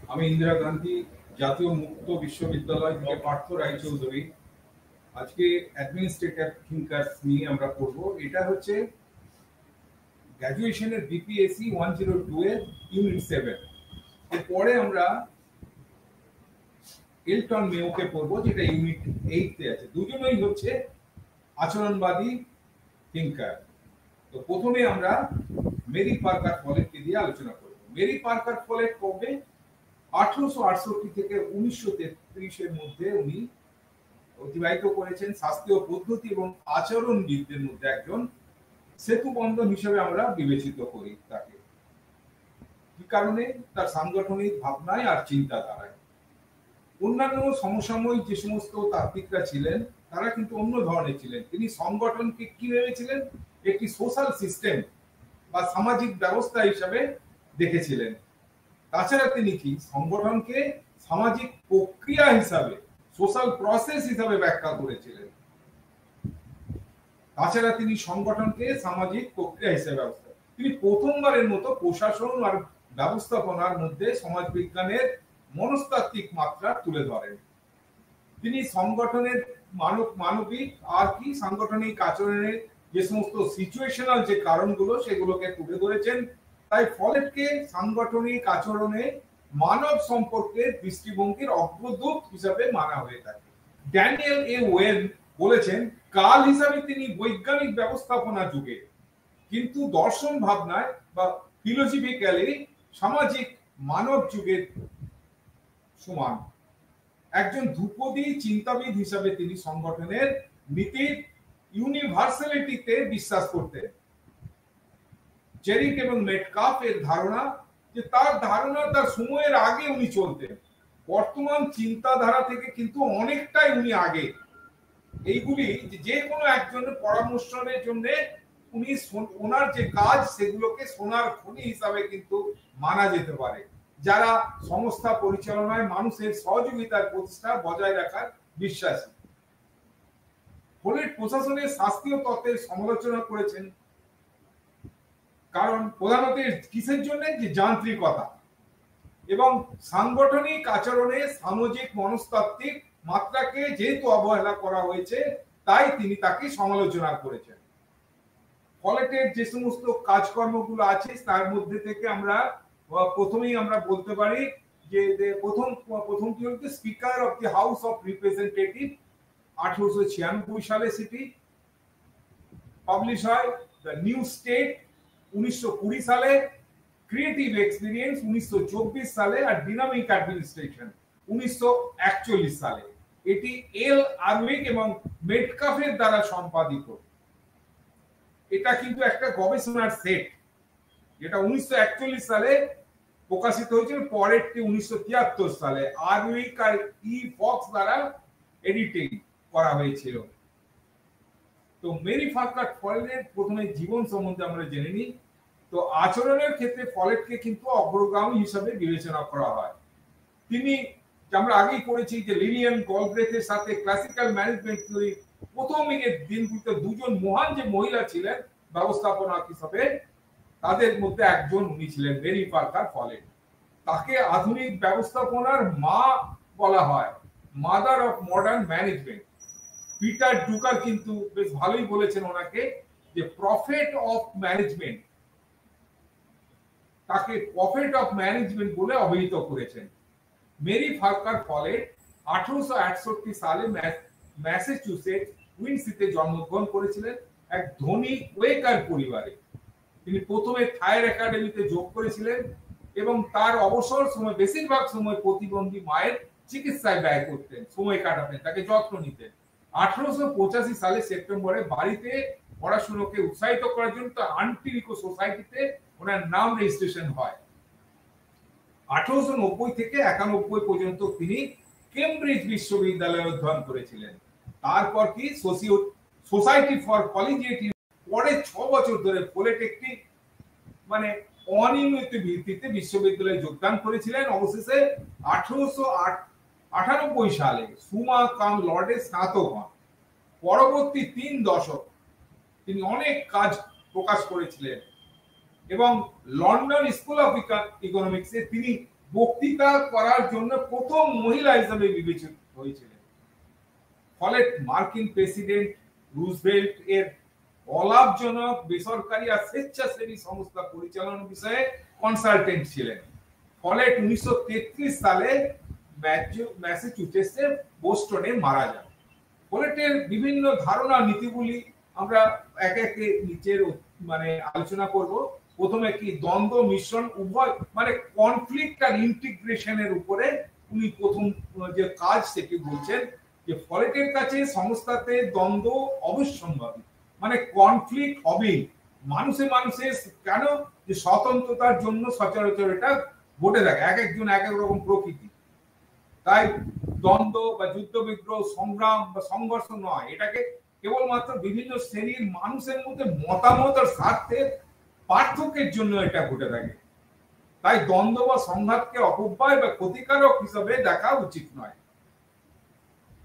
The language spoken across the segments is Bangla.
আমি ইন্দিরা গান্ধী জাতীয় মুক্ত বিশ্ববিদ্যালয় থেকে পার্থ রায়চৌধুরী। আজকে অ্যাডমিনিস্ট্রেটিভ থিঙ্কার্স নিয়ে আমরা পড়বো। এটা হচ্ছে গ্র্যাজুয়েশনের বিপিএসসি 102 এর ইউনিট 7। এরপরে আমরা এলটন মেয়োকে পড়বো, যেটা ইউনিট 8 তে আছে। দুজনেই হচ্ছে আচরণবাদী থিঙ্কার। তো প্রথমে আমরা মেরি পার্কার ফলেটকে দিয়ে আলোচনা করব। মেরি পার্কার ফলেট কবে? 1868 থেকে 1933 এর মধ্যে উনি অতিবাহিত করেছেন। শাস্ত্রীয় পদ্ধতি এবং আচরণবিদদের মধ্যে একজন সেতু বন্ধন হিসেবে আমরা বিবেচিত করি তাকে। কি কারণে? তার সাংগঠনিক ভাবনায় আর চিন্তাধারায়। অন্যান্য সমসাময়িক যে সমস্ত তাত্ত্বিকরা ছিলেন তারা কিন্তু অন্য ধরনের ছিলেন। তিনি সংগঠনকে কি ভেবেছিলেন? একটি সোশ্যাল সিস্টেম বা সামাজিক ব্যবস্থা হিসাবে দেখেছিলেন। তাছাড়া তিনি কি সংগঠনকে সামাজিক প্রক্রিয়া হিসাবে, সোশ্যাল প্রসেস হিসাবে ব্যাখ্যা করেছিলেন। তাছাড়া তিনি সংগঠনকে সামাজিক প্রক্রিয়া হিসেবে ব্যবস্থা, তিনি প্রথমবারের মতো প্রশাসন আর ব্যবস্থাপনার মধ্যে সমাজবিজ্ঞানের মনস্তাত্ত্বিক মাত্রা তুলে ধরেন। তিনি সংগঠনের মানবিক আর কি সাংগঠনিক আচরণের যে সমস্ত সিচুয়েশনাল যে কারণগুলো সেগুলোকে তুলে ধরেছেন। তাই ফলেটকে সাংগঠনিক আচরণে মানব সম্পর্কের দৃষ্টিভঙ্গির অগ্রদূত হিসাবে মানা হয়ে থাকে। ড্যানিয়েল এ ওয়েন বলেছেন, কাল হিসাবে তিনি বৈজ্ঞানিক ব্যবস্থাপনা যুগে, কিন্তু দর্শন ভাবনায় বা ফিলোসফিক্যালি সামাজিক মানব যুগের সমান। একজন ধ্রুপদী চিন্তাবিদ হিসাবে তিনি সংগঠনের নীতির ইউনিভার্সালিটিতে বিশ্বাস করতেন। জেরিক এবং মেটকাফ এর ধারণা, যে তার ধারণা তার সময়ের আগে উনি চলতেন, বর্তমান চিন্তাধারা থেকে কিন্তু অনেকটাই উনি আগে। এইগুলি যে কোনো একজনের পরামর্শের জন্য উনি ওনার যে কাজ সেগুলোকে সোনার খনি হিসাবে কিন্তু মানা যেতে পারে, যারা সংস্থা পরিচালনায় মানুষের সহযোগিতার প্রতিষ্ঠা বজায় রাখার বিশ্বাসী। ফলেট প্রশাসনের শাস্ত্রীয় তত্ত্বের সমালোচনা করেছেন, কারণ প্রধানত কিসের জন্য? যে যান্ত্রিকতা এবং সাংগঠনিক আচরণে সামাজিক মনস্তাত্ত্বিক মাত্রাকে যেহেতু অবহেলা করা হয়েছে, তাই তিনি তাকে সমালোচনা করেছেন। ফলেটের যে সমস্ত কাজকর্মগুলো আছে তার মধ্যে থেকে আমরা প্রথমেই আমরা বলতে পারি যে প্রথমটি হচ্ছে speaker of the house of representative, 1896 সালে সেটি পাবলিশ হয়। দ্য নিউ স্টেট 1920 সালে, ক্রিয়েটিভ এক্সপিরিয়েন্স 1924 সালে, আর ডিনামিক অ্যাডমিনিস্ট্রেশন 1941 সালে। এটি এল আরউইক এবং মেটকাফের দ্বারা সম্পাদিত। এটা কিন্তু একটা গবেষণার সেট, যেটা 1941 সালে প্রকাশিত হয়েছিল, পরেরটি 1973 সালে আরউইক আর ই ফক্স দ্বারা এডিটিং করা হয়েছিল। তো মেরি পার্কার ফলেটের প্রথমে জীবন সম্বন্ধে আমরা জেনে নিই। তো আচরণের ক্ষেত্রে ফলেটকে কিন্তু অগ্রগামী হিসাবে বিবেচনা করা হয়। তিনি, আমরা আগেই পড়েছি যে লিলিয়ান গলব্রেথের সাথে ক্লাসিক্যাল ম্যানেজমেন্ট থিওরি প্রথম দিনগুলিতে দুজন মহান যে মহিলা ছিলেন ব্যবস্থাপনা হিসাবে, তাদের মধ্যে একজন উনি ছিলেন মেরি পার্কার ফলেট। তাকে আধুনিক ব্যবস্থাপনার মা বলা হয়, mother of modern management. Peter Drucker কিন্তু বেশ ভালোই বলেছেন ওনাকে, যে প্রফেট অফ ম্যানেজমেন্ট, তাকে প্রফেট অফ ম্যানেজমেন্ট বলে অভিহিত করেছেন। মেরি পার্কার ফলেট 1868 সালে ম্যাসাচুসেটস উইন্সিতে জন্মগ্রহণ করেছিলেন এক ধনী ওয়েকার পরিবারে। তিনি প্রথমে থায়ার একাডেমিতে যোগ করেছিলেন এবং তার অবসর সময় বেশিরভাগ সময় প্রতিবন্ধী মায়ের চিকিৎসায় ব্যয় করতেন, সময় কাটাতেন, তাকে যত্ন নিতেন। 1885 সালে সেপ্টেম্বরে বাড়িতে পড়াশোনাকে উৎসাহিত করার জন্য আন্টিরিকো সোসাইটিতে ওনার নাম রেজিস্ট্রেশন হয়। 1890 থেকে 91 পর্যন্ত তিনি কেমব্রিজ বিশ্ববিদ্যালয়ে অধ্যয়ন করেছিলেন। তারপর কি সোসাইটি ফর কলিজিয়েটিভ, পরে 6 বছর ধরে ফলেট একটি মানে অনিয়মিত ভিত্তিতে বিশ্ববিদ্যালয়ে যোগদান করেছিলেন। অবশেষে 1898 সালে সুমা কাম লর্ডে স্নাতক হন। পরবর্তী 3 দশক তিনি অনেক কাজ প্রকাশ করেছিলেন এবং লন্ডন স্কুল অফ ইকোনমিক্সে তিনি বক্তৃতা করার জন্য প্রথম মহিলা হিসেবে বিবেচিত হয়েছিলেন। ফলে মার্কিন প্রেসিডেন্ট রুজভেল্ট এর অলাভজনক বেসরকারি আর স্বেচ্ছাসেবী সংস্থা পরিচালনা বিষয়ে কনসালটেন্ট ছিলেন। ফলে 1933 সালে ম্যাসাচুসেটসের বোস্টনে মারা যান। ফলেটের বিভিন্ন ধারণা নীতিগুলি আমরা একে একে নিচের আলোচনা করব। প্রথমে কি দ্বন্দ্ব মিশ্রণ উভয় কনফ্লিক্ট আর ইন্টিগ্রেশনের উপরে উনি প্রথম যে কাজ সেটি বলছেন যে ফলেটের কাছে সংস্থাতে দ্বন্দ্ব অবশ্যম্ভাবী, কনফ্লিক্ট হবে। মানুষের কেন যে স্বতন্ত্রতার জন্য সচরাচর এটা ঘটে থাকে, এক একজন এক এক রকম প্রকৃতি। তাই দ্বন্দ্ব বা যুদ্ধ বিগ্রহ সংগ্রাম বা সংঘর্ষ নয়, এটাকে কেবলমাত্র বিভিন্ন শ্রেণীর মানুষের মধ্যে মতামত আর স্বার্থের পার্থক্যের জন্য এটা ঘটে থাকে। তাই দ্বন্দ্ব বা সংঘাতকে অপব্যয় বা ক্ষতিকারক হিসাবে দেখা উচিত নয়।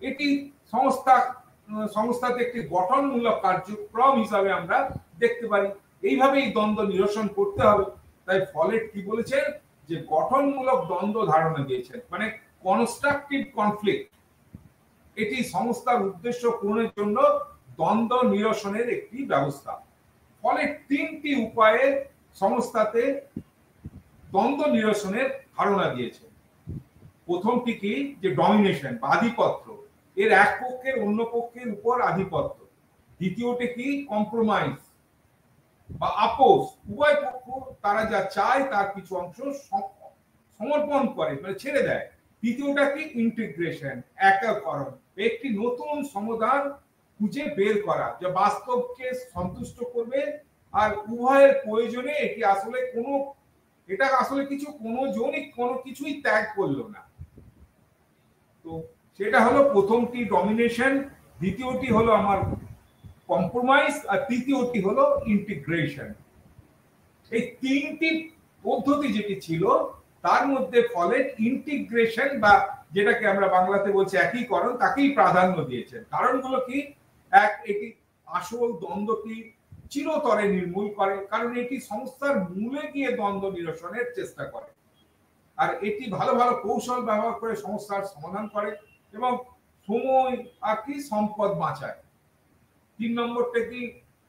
এটি সংস্থাতে একটি গঠনমূলক কার্যক্রম হিসাবে আমরা দেখতে পারি। এইভাবেই দ্বন্দ্ব নিরসন করতে হবে। তাই ফলেট কি বলেছেন যে গঠনমূলক দ্বন্দ্ব ধারণা দিয়েছেন, কনস্ট্রাকটিভ কনফ্লিক্ট। এটি সংস্থার উদ্দেশ্য পূরণের জন্য দ্বন্দ্ব নিরসনের একটি ব্যবস্থা। ফলে 3টি উপায়ে সংস্থাতে দ্বন্দ্ব নিরসনের ধারণা দিয়েছে। প্রথমটি কি যে ডমিনেশন বা আধিপত্য, এর এক পক্ষের অন্য পক্ষের উপর আধিপত্য। দ্বিতীয়টি কি কম্প্রোমাইজ বা আপোষ, উভয় পক্ষ তারা যা চায় তার কিছু অংশ সমর্পণ করে, ছেড়ে দেয়। তৃতীয়টা কি ইন্টিগ্রেশন, একীকরণ, একটি নতুন সমাধান খুঁজে বের করা যা বাস্তবকে সন্তুষ্ট করবে আর উভয়ের প্রয়োজনে এটা আসলে কোনো কিছুই ত্যাগ করলো না। তো সেটা হলো প্রথমটি ডমিনেশন, দ্বিতীয়টি হলো আমার কম্প্রোমাইজ, আর তৃতীয়টি হলো ইন্টিগ্রেশন। এই 3টি পদ্ধতি যেটি ছিল তার মধ্যে ফলেট ইন্টিগ্রেশন বা যেটাকে আমরা বাংলাতে বলছি একীকরণ, তাকেই প্রাধান্য দিয়েছেন। কারণগুলো কি? এক, এটি আসল দ্বন্দ্বটি চিরতরে নির্মূল করে, কারণ এটি সংস্থার মূলে গিয়ে দ্বন্দ্ব নিরসনের চেষ্টা করে। আর এটি ভালো ভালো কৌশল ব্যবহার করে সমস্যার সমাধান করে এবং সময় আর কি সম্পদ বাঁচায়। 3 নম্বরটা কি?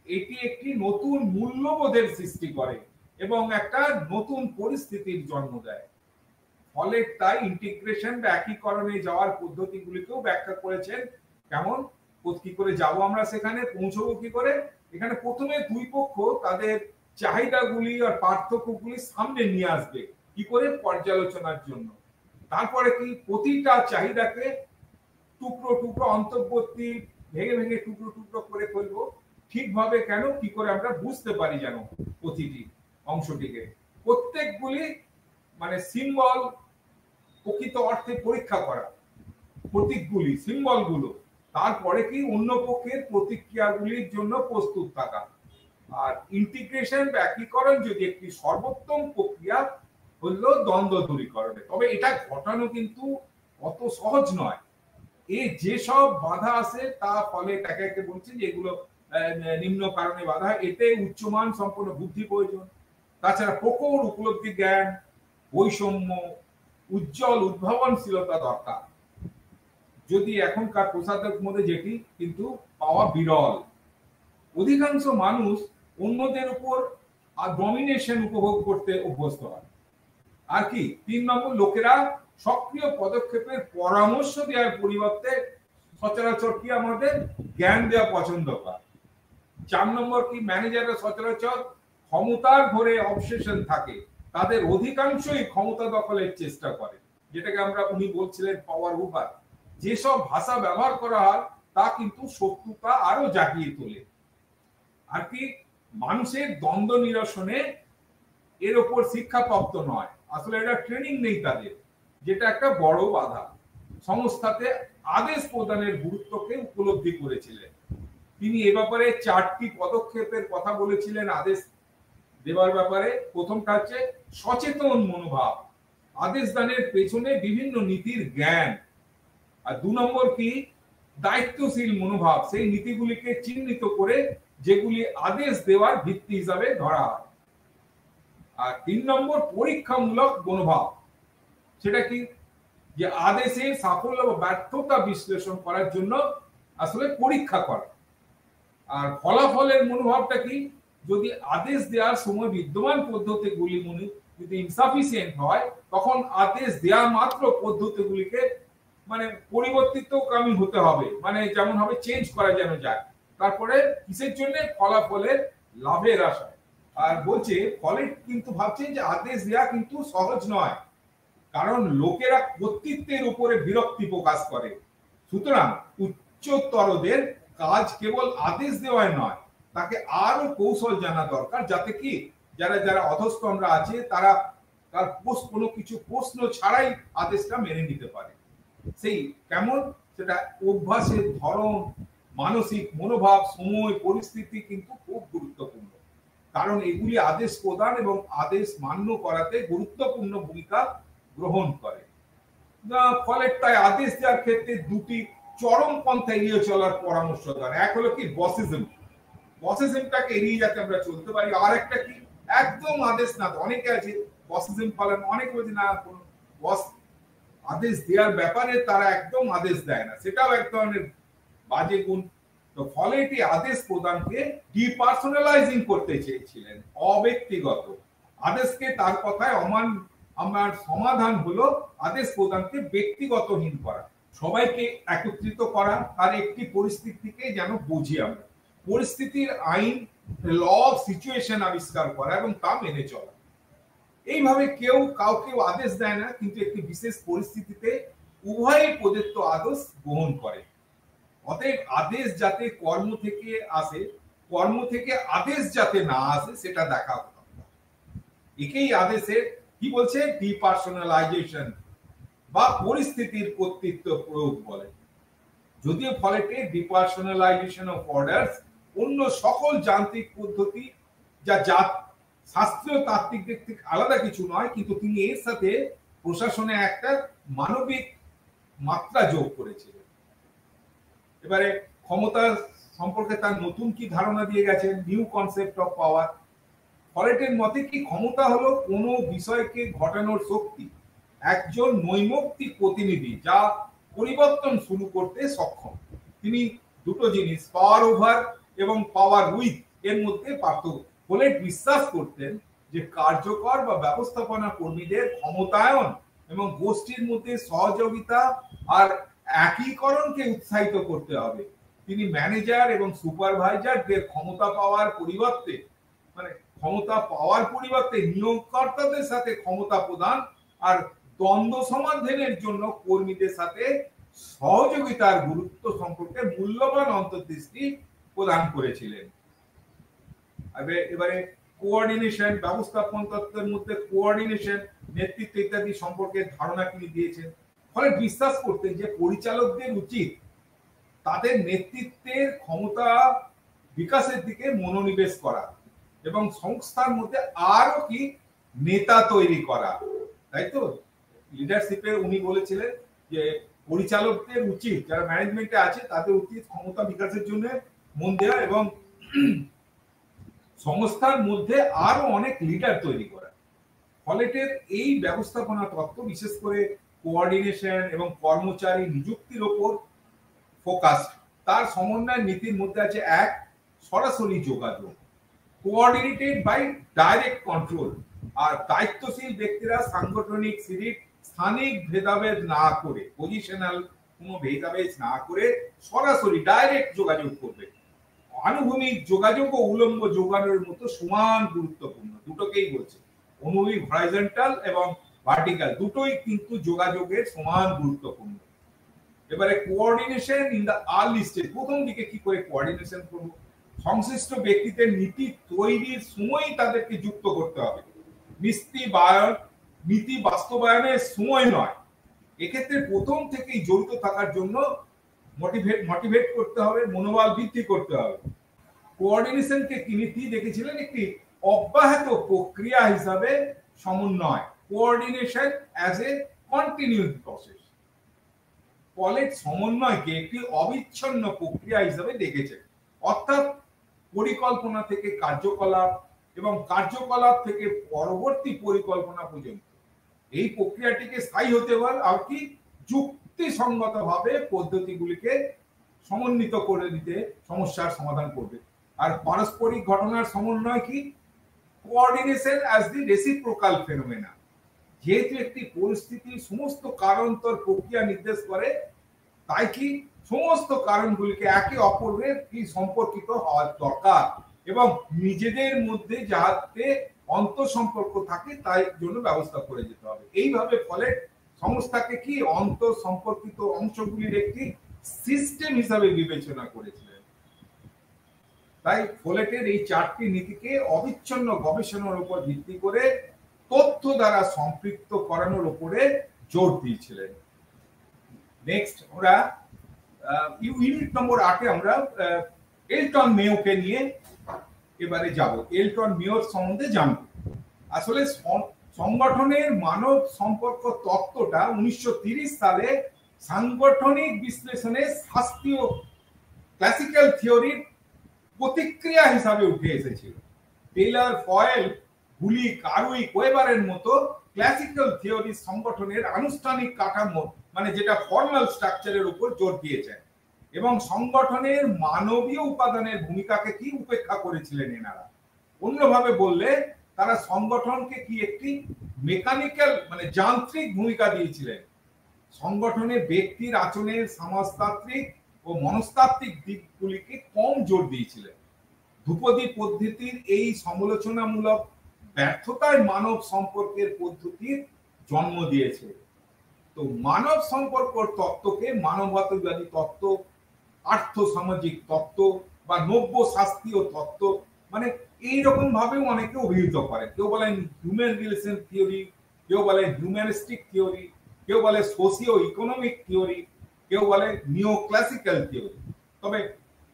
এটি একটি নতুন মূল্যবোধের সৃষ্টি করে এবং একটা নতুন পরিস্থিতির জন্ম দেয়। ফলে তাই ইন্টিগ্রেশন বা একীকরণে যাওয়ার পদ্ধতিগুলিকেও ব্যাখ্যা করেছেন। কেমন কি করে যাব আমরা সেখানে, পৌঁছবো কি করে? এখানে প্রথমে দুই পক্ষ তাদের চাহিদাগুলি আর পার্থক্যগুলি সামনে নিয়ে আসবে কি করে পর্যালোচনার জন্য। তারপরে কি প্রতিটা চাহিদাকে টুকরো টুকরো অন্তর্বর্তী ভেঙে ভেঙে টুকরো টুকরো করে ফেলবো ঠিকভাবে। কেন? কি করে আমরা বুঝতে পারি যেন প্রতিটি অংশটিকে, প্রত্যেকগুলি সিম্বল প্রকৃত অর্থে পরীক্ষা করা, প্রতীকগুলি সিম্বলগুলো। তারপরে কি অন্য পক্ষের প্রতিক্রিয়াগুলির জন্য প্রস্তুত থাকা। আর ইন্টিগ্রেশন বা একীকরণ যদি একটি সর্বোত্তম প্রক্রিয়া হলো দ্বন্দ্ব দূরীকরণে, তবে এটা ঘটানো কিন্তু অত সহজ নয়। যেসব বাধা আছে তা ফলে একে একে বলছি যে এগুলো নিম্ন কারণে বাধা। এতে উচ্চমান সম্পন্ন বুদ্ধি প্রয়োজন, তাছাড়া প্রখর উপলব্ধি জ্ঞান, বৈষম্য, উজ্জ্বল উদ্ভাবনশীলতা দরকার। যদি এখনকার প্রসাদের মধ্যে যেটি কিন্তু পাওয়া বিরল। অধিকাংশ মানুষ অন্যদের উপর ডমিনেশন উপভোগ করতে অভ্যস্ত হয়। আর কি 3 নম্বর, লোকেরা সক্রিয় পদক্ষেপের পরামর্শ দেওয়ার পরিবর্তে সচরাচর কি আমাদের জ্ঞান দেওয়া পছন্দ করে। 4 নম্বর কি, ম্যানেজাররা সচরাচর ক্ষমতার ঘোরে অবসেশন থাকে, তাদের অধিকাংশই ক্ষমতা দখলের চেষ্টা করে, যেটাকে আমরা উনি বলছিলেন পাওয়ার ওভার। যেসব ভাষা ব্যবহার করা হয় তা কিন্তু শত্রুতা আরো জাগিয়ে তোলে। আর কি মানুষের দ্বন্দ্ব নিরসনে এর ওপর শিক্ষাপ্রাপ্ত নয়, আসলে এটা ট্রেনিং নেই তাদের, যেটা একটা বড় বাধা। সংস্থাতে আদেশ প্রদানের গুরুত্বকে উপলব্ধি করেছিলেন তিনি। এ ব্যাপারে 4টি পদক্ষেপের কথা বলেছিলেন আদেশ দেওয়ার ব্যাপারে। প্রথমটা হচ্ছে সচেতন মনোভাব, আদেশ দানের পেছনে বিভিন্ন নীতির জ্ঞান। আর 2 নম্বর কি, দায়িত্বশীল মনোভাব, সেই নীতিগুলিকে চিহ্নিত করে যেগুলি আদেশ দেওয়ার ভিত্তি হিসাবে ধরা হয়। আর 3 নম্বর পরীক্ষামূলক মনোভাব, সেটা কি, যে আদেশের সাফল্য বা ব্যর্থতা বিশ্লেষণ করার জন্য আসলে পরীক্ষা করা। আর ফলাফলের মনোভাবটা কি, যদি আদেশ দেওয়ার সময় বিদ্যমান পদ্ধতিগুলি যদি ইনসাফিসিয়েন্ট হয়, তখন আদেশ দেওয়া মাত্র পদ্ধতিগুলিকে মানে পরিবর্তিতকামী হতে হবে, মানে যেমন হবে চেঞ্জ করা যেন যায়। তারপরে কিসের জন্য? ফলাফলের লাভের আশায়। আর বলছে ফলে কিন্তু ভাবছেন যে আদেশ দেওয়া কিন্তু সহজ নয়, কারণ লোকেরা কর্তৃত্বের উপরে বিরক্তি প্রকাশ করে। সুতরাং উচ্চতরদের কাজ কেবল আদেশ দেওয়াই নয়, তাকে আরো কৌশল জানা দরকার, যাতে কি যারা যারা অধস্থ আমরা আছে তারা তার কোনো কিছু প্রশ্ন ছাড়াই আদেশটা মেনে নিতে পারে। সেই কেমন, সেটা অভ্যাসের ধরন, মানসিক মনোভাব, সময়, পরিস্থিতি কিন্তু খুব গুরুত্বপূর্ণ, কারণ এগুলি আদেশ প্রদান এবং আদেশ মান্য করাতে গুরুত্বপূর্ণ ভূমিকা গ্রহণ করে। ফলে তাই আদেশ দেওয়ার ক্ষেত্রে দুটি চরম পন্থা এড়িয়ে চলার পরামর্শ দেন। এক হলো কি বসিজম, বসিজমটাকে এড়িয়ে যাতে আমরা চলতে পারি। আর একটা কি, একদম আদেশ না। অনেকে আছে বসিজম পালন, অনেকে বলছে না কোন বস আদেশ দেওয়ার ব্যাপারে তারা একদম আদেশ দেয় না, সেটাও এক ধরনের বাজে গুণ। তো ফলে এটি আদেশ প্রদানকে ডিপার্সোনালাইজিং করতে চেয়েছিলেন, অব্যক্তিগত। আদেশকে তার কথায় আমার সমাধান হলো আদেশ প্রদানকে ব্যক্তিগতহীন করা, সবাইকে একত্রিত করা, আর একটি পরিস্থিতিকে যেন বুঝি আমরা, পরিস্থিতির আইন, ল সিচুয়েশন আবিষ্কার করা এবং তা মেনে চলা। এইভাবে কেউ কাউকে আদেশ দেয় না, কিন্তু একটি বিশেষ পরিস্থিতিতে উভয়ই প্রদত্ত আদেশ গ্রহণ করে। অতএব আদেশ যাতে কর্ম থেকে আসে, কর্ম থেকে আদেশ যাতে না আসে, সেটা দেখা দরকার। একেই আদেশের কি বলছে, ডিপার্সোনালাইজেশন বা পরিস্থিতির কর্তৃত্ব প্রয়োগ বলে। যদিও ফলেতে ডিপার্সোনালাইজেশন অফ অর্ডারস অন্য সকল যান্ত্রিক পদ্ধতি যা শাস্ত্রীয় তাত্ত্বিক দিক থেকে আলাদা কিছু নয়, কিন্তু তিনি এর সাথে প্রশাসনে একটা মানবিক মাত্রা যোগ করেছিলেন। এবারে ক্ষমতা সম্পর্কে তার নতুন কি ধারণা দিয়ে গেছেন, নিউ কনসেপ্ট অফ পাওয়ার। ফলেটের মতে কি, ক্ষমতা হলো কোনো বিষয়কে ঘটানোর শক্তি, একজন নৈমিত্তিক প্রতিনিধি যা পরিবর্তন শুরু করতে সক্ষম। তিনি দুটো জিনিস, পাওয়ার ওভার এবং পাওয়ার উইথ, এর মধ্যে পার্থক্য। ফলেট বিশ্বাস করতেন যে কার্যকর বা ব্যবস্থাপনা কর্মীদের ক্ষমতায়ন এবং গোষ্ঠীর মধ্যে সহযোগিতা আর একীকরণকে উৎসাহিত করতে হবে। তিনি ম্যানেজার এবং সুপারভাইজারদের ক্ষমতা পাওয়ার পরিবর্তে নিয়োগকর্তাদের সাথে ক্ষমতা প্রদান আর দ্বন্দ্ব সমাধানের জন্য কর্মীদের সাথে সহযোগিতার গুরুত্ব সম্পর্কে মূল্যবান অন্তর্দৃষ্টি প্রদান করেছিলেন। এবারে কোঅর্ডিনেশন, ব্যবস্থাপন তত্ত্বের মধ্যে কোঅর্ডিনেশন, নেতৃত্ব ইত্যাদি সম্পর্কে ধারণা তিনি দিয়েছেন। ফলে বিশ্বাস করতেন যে পরিচালকদের উচিত তাদের নেতৃত্বের ক্ষমতা বিকাশের দিকে মনোনিবেশ করা এবং সংস্থার মধ্যে আরো কি নেতা তৈরি করা, তাই তো? লিডারশিপে উনি বলেছিলেন যে পরিচালকদের উচিত, যারা ম্যানেজমেন্টে আছে তাদের উচিত ক্ষমতা বিকাশের জন্য মন দেওয়া এবং সংস্থার মধ্যে আরো অনেক লিডার তৈরি করা। ফলেটের এই ব্যবস্থাপনা তত্ত্ব বিশেষ করে কোঅর্ডিনেশন এবং কর্মচারী নিযুক্তির উপর ফোকাস। তার সমন্বয় নীতির মধ্যে আছে এক, সরাসরি যোগাযোগ, কোঅর্ডিনেটেড বাই ডাইরেক্ট কন্ট্রোল। আর দায়িত্বশীল ব্যক্তিরা সাংগঠনিক স্থানিক ভেদাভেদ না করে, পজিশনাল কোনো ভেদাভেদ না করে সরাসরি ডাইরেক্ট যোগাযোগ করবে। আনুভূমিক যোগাযোগ ও উলম্ব যোগাযোগের মতো সমান গুরুত্বপূর্ণ। দুটোকেই বলছে, অনুভূমিক হরাইজন্টাল এবং ভার্টিক্যাল, দুটোই কিন্তু যোগাযোগের সমান গুরুত্বপূর্ণ। এবারে coordination in the early stage, প্রথম দিকে কি করে কোঅর্ডিনেশন করব? সংশ্লিষ্ট ব্যক্তিদের নীতি তৈরির সময়ই তাদেরকে যুক্ত করতে হবে, নীতি বাস্তবায়নের সময় নয়। এক্ষেত্রে প্রথম থেকেই জড়িত থাকার জন্য মোটিভেট করতে হবে, মনোবল বৃদ্ধি করতে হবে। কোঅর্ডিনেশনকে তিনি দেখেছিলেন একটি অব্যাহত প্রক্রিয়া হিসাবে সমন্বয়, coordination as a continuous process. Follett সমন্বয়কে একটি অবিচ্ছিন্ন প্রক্রিয়া হিসাবে দেখেছেন, অর্থাৎ পরিকল্পনা থেকে কার্যকলাপ এবং কার্যকলাপ থেকে পরবর্তী পরিকল্পনা পর্যন্ত। এই প্রক্রিয়াটিকে স্থায়ী হতে হলে আর কি যুক্তিসঙ্গতভাবে পদ্ধতিগুলিকে সমন্বিত করে দিতে সমস্যার সমাধান করবে। আর পারস্পরিক ঘটনার সমন্বয় কি? Coordination as the reciprocal phenomena. যেহেতু একটি পরিস্থিতির সমস্ত কারণতর প্রক্রিয়া নির্দেশ করে, তাই কি সমস্ত কারণগুলিকে একে অপরের কি সম্পর্কিত হওয়ার দরকার এবং নিজেদের মধ্যে যাতে অন্তঃসম্পর্ক থাকে তাই জন্য ব্যবস্থা করে যেতে হবে। এইভাবে ফলে সংস্থাকে কি অন্তঃসম্পর্কিত অংশগুলির একটি সিস্টেম হিসাবে বিবেচনা করেছিলেন। তাই ফোলেটের এই চারটি নীতিকে অবিচ্ছিন্ন গবেষণার উপর ভিত্তি করে তথ্য দ্বারা সম্পৃক্ত করানোর উপরে জোর দিয়েছিলেন। নেক্সট আমরা ইউনিট নম্বর 8-এ আমরা এলটন মেয়োকে নিয়ে এবারে যাব। এলটন মেয়োর সম্বন্ধে জানব। আসলে সংগঠনের মানব সম্পর্ক তত্ত্বটা 1930 সালে সাংগঠনিক বিশ্লেষণে শাস্ত্রীয় ক্লাসিক্যাল থিওরির প্রতিক্রিয়া হিসাবে উঠে এসেছিল। টেইলর, ফয়েল, হুলি, কারুইক, ওয়েবারের মতো ক্লাসিক্যাল থিওরি সংগঠনের আনুষ্ঠানিক কাঠামো মানে যেটা ফর্মাল স্ট্রাকচারের উপর জোর দিয়েছেন এবং সংগঠনের মানবীয় উপাদানের ভূমিকাকে কি উপেক্ষা করেছিলেন এনারা। অন্যভাবে বললে তারা সংগঠনকে কি একটি মেকানিক্যাল মানে যান্ত্রিক ভূমিকা দিয়েছিলেন। সংগঠনে ব্যক্তির আচরণের সমাজতাত্ত্বিক ও মনস্তাত্ত্বিক দিকগুলিকে কম জোর দিয়েছিলেন। ধ্রুপদী পদ্ধতির এই সমালোচনামূলক ব্যর্থতায় মানব সম্পর্কের পদ্ধতির জন্ম দিয়েছে। তো মানব সম্পর্ক তত্ত্বকে মানবতাবাদী তত্ত্ব, আর্থ সামাজিক তত্ত্ব বা নব্য শাস্ত্রীয় তত্ত্ব মানে এইরকম ভাবেও অনেকে অভিহিত করেন। কেউ বলেন হিউম্যান রিলেশন থিওরি, কেউ বলে হিউম্যানিস্টিক থিওরি, কেউ বলে সোশিও ইকোনমিক থিওরি, কেউ বলে নিও ক্লাসিক্যাল থিওরি। তবে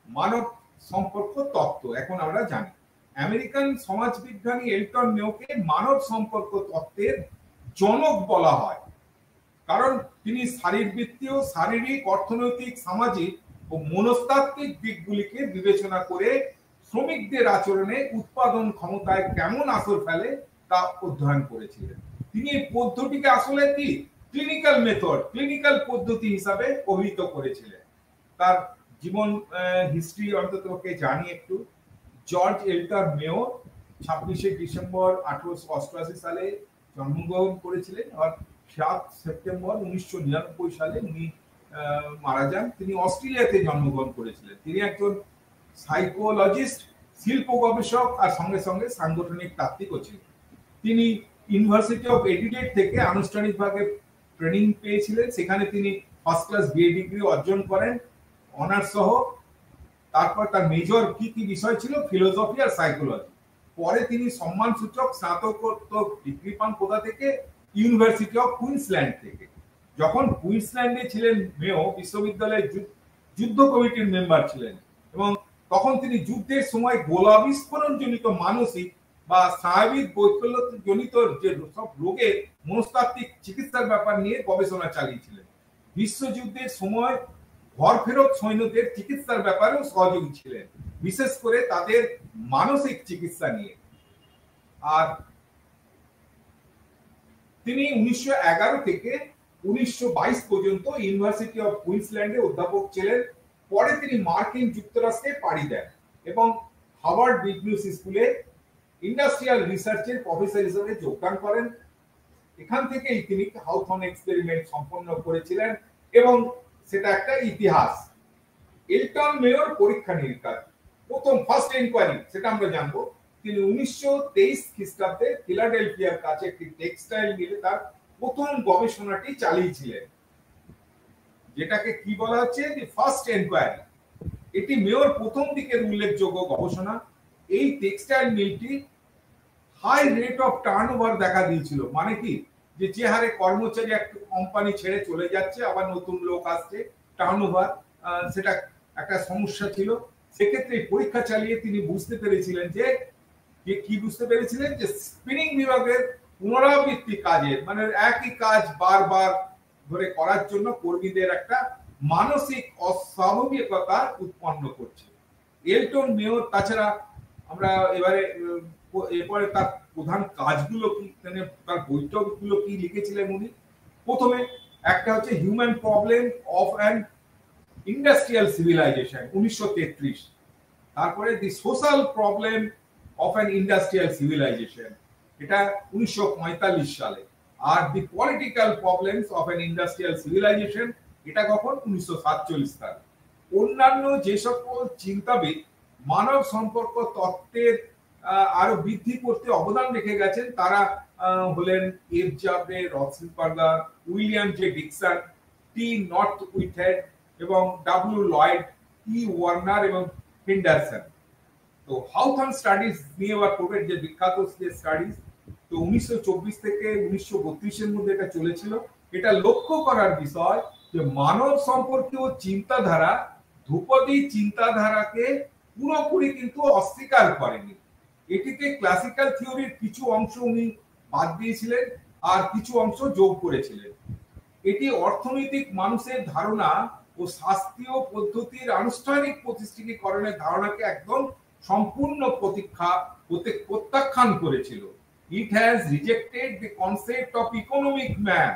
মানব সম্পর্ক তত্ত্ব এখন আমরা জানি। আমেরিকান সমাজবিজ্ঞানী এলটন মেয়োকে মানব সম্পর্ক তত্ত্বের জনক বলা হয়, কারণ তিনি শারীরবৃত্তীয়, শারীরিক, অর্থনৈতিক, সামাজিক ও মনস্তাত্ত্বিক দিকগুলিকে বিবেচনা করে শ্রমিকদের আচরণে উৎপাদন ক্ষমতায় কেমন আসর ফেলে তা অধ্যয়ন করেছিলেন। তিনি এই পদ্ধতিকে আসলে কি ক্লিনিক্যাল মেথড, ক্লিনিক্যাল পদ্ধতি হিসাবে অভিহিত করেছিলেন। তার জীবন হিস্ট্রি অন্তত জানি একটু। জর্জ এলটন মেয়ো 26শে ডিসেম্বর 1888 সালে জন্মগ্রহণ করেছিলেন আর 7 সেপ্টেম্বর 1999 সালে উনি মারা যান। তিনি অস্ট্রেলিয়াতে জন্মগ্রহণ করেছিলেন। তিনি একজন সাইকোলজিস্ট, শিল্প গবেষক আর সঙ্গে সঙ্গে সাংগঠনিক তাত্ত্বিকও ছিলেন। তিনি ইউনিভার্সিটি অফ এডিলেড থেকে আনুষ্ঠানিকভাবে ট্রেনিং পেয়েছিলেন। সেখানে তিনি ফার্স্ট ক্লাস বিএ ডিগ্রি অর্জন করেন অনার্স সহ। তারপর তার মেজর কি বিষয় ছিল? ফিলোসফি আর সাইকোলজি। পরে তিনি সম্মানসূচক স্নাতকোত্তর ডিগ্রি পান কোথা থেকে? ইউনিভার্সিটি অফ কুইন্সল্যান্ড থেকে। যখন কুইন্সল্যান্ডে ছিলেন মেয়ো বিশ্ববিদ্যালয়ের যুদ্ধ কমিটির মেম্বার ছিলেন এবং তখন তিনি যুদ্ধের সময় গোলা বিস্ফোরণ জনিত মানসিক বা স্নায়বিক বৈকল্য জনিত যে সব রোগের মনস্তাত্ত্বিক চিকিৎসার ব্যাপার নিয়ে গবেষণা চালিয়েছিলেন। বিশ্বযুদ্ধের সময় ঘর ফেরত সৈন্যদের চিকিৎসার ব্যাপারেও সহযোগী ছিলেন, বিশেষ করে তাদের মানসিক চিকিৎসা নিয়ে। আর তিনি 1911 থেকে 1922 পর্যন্ত ইউনিভার্সিটি অফ কুইন্সল্যান্ডে অধ্যাপক ছিলেন। পরে তিনি মার্কিন যুক্তরাষ্ট্রে পাড়ি দেন এবং হার্ভার্ড বিজনেস স্কুলে ইন্ডাস্ট্রিয়াল রিসার্চের প্রফেসর হিসেবে যোগদান করেন। এখান থেকেই তিনি হাউথন এক্সপেরিমেন্ট সম্পন্ন করেছিলেন এবং সেটা একটা ইতিহাস। এলটন মেয়োর পরীক্ষা নিরীক্ষা প্রথম ফার্স্ট এনকোয়ারি সেটা আমরা জানবো। তিনি 1923 খ্রিস্টাব্দে ফিলাডেলফিয়ার কাছে একটি টেক্সটাইল মিলে তার প্রথম গবেষণাটি চালিয়েছিলেন, যেটাকে কি বলা হচ্ছে? The first enquiry. এটি মেয়োর প্রথম দিকের উল্লেখযোগ্য গবেষণা। এই টেক্সটাইল মিলটি হাই রেট অফ টার্নওভার দেখা দিয়েছিল। মানে কি? যে হারে কর্মচারী একটা কোম্পানি ছেড়ে চলে যাচ্ছে, আবার নতুন লোক আসছে, টার্নওভার সেটা একটা সমস্যা ছিল। সেক্ষেত্রে পরীক্ষা চালিয়ে তিনি বুঝতে পেরেছিলেন যে কি বুঝতে পেরেছিলেন যে স্পিনিং বিভাগের পুনরাবৃত্তি কাজের মানে একই কাজ বারবার ধরে করার জন্য কর্মীদের একটা মানসিক অস্বাভাবিকতা উৎপন্ন করছে। এলটন মেয়োর তাছাড়া আমরা এবারে এরপরে তার প্রধান কাজগুলো কি, তার বৈঠকগুলো কি লিখেছিলেন উনি। প্রথমে একটা হচ্ছে human problem of an industrial civilisation 1933, তারপরে the social problem of an industrial civilisation, এটা 1945 সালে। আর the political problems of an industrial civilisation, এটা কখন, 1947 সালে। অন্যান্য যে সকল চিন্তাবিদ মানব সম্পর্ক তত্ত্বের আরো বৃদ্ধি করতে অবদান রেখে গেছেন তারা হলেন এফ জাবরে, রথসবার্গার, উইলিয়াম জে ডিকসন, টি নর্থ উইথহেড এবং ডাব্লিউ লয়েড, ই ওয়ার্নার এবং হেন্ডারসন। তো হাউথন স্টাডিজ নিয়ে বা কোভিড যে বিখ্যাত স্টাডিজ, তো 1924 থেকে 1932 এর মধ্যে এটা চলেছিল। এটা লক্ষ্য করার বিষয় যে মানব সম্পর্কীয় চিন্তাধারা ধ্রুপদী চিন্তাধারাকে পুরোপুরি কিন্তু অস্বীকার করেনি। এটিতে ক্লাসিক্যাল থিওরির কিছু অংশ উনি বাদ দিয়েছিলেন আর কিছু অংশ যোগ করেছিলেন। এটি অর্থনৈতিক মানুষের ধারণা ও শাস্ত্রীয় পদ্ধতির আনুষ্ঠানিক প্রতিষ্ঠিতকরণের ধারণাকে একদম সম্পূর্ণ প্রত্যাখ্যান করেছিল। It has rejected the concept of economic man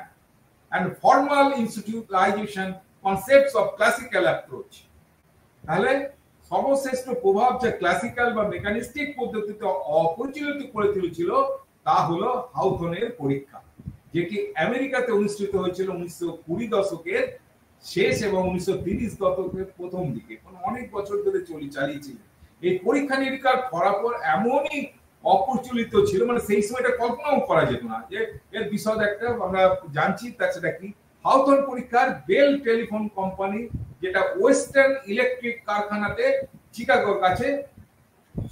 and formal institutionalization concepts of classical approach. তাহলে সর্বশ্রেষ্ঠ প্রভাব যে ক্লাসিক্যাল বা মেকানিস্টিক পদ্ধতিতে অপরিচালিত করে তুলেছিল তা হলো হাউথনের পরীক্ষা, যেটি আমেরিকাতে অনুষ্ঠিত হয়েছিল 1920 দশকের শেষ এবং 1930 দশকের প্রথম দিকে, অনেক বছর ধরে চালিয়েছিল। এই পরীক্ষা নিরীক্ষার ফলাফল এমনই অপ্রচলিত ছিল, মানে সেই সময়টা কল্পনাও করা যেত না যে এর বিশদ একটা আমরা জানছি। তা সেটা কি, হাউথন পরীক্ষার বেল টেলিফোন কোম্পানি, যেটা ওয়েস্টার্ন ইলেকট্রিক কারখানাতে চিকাগোর কাছে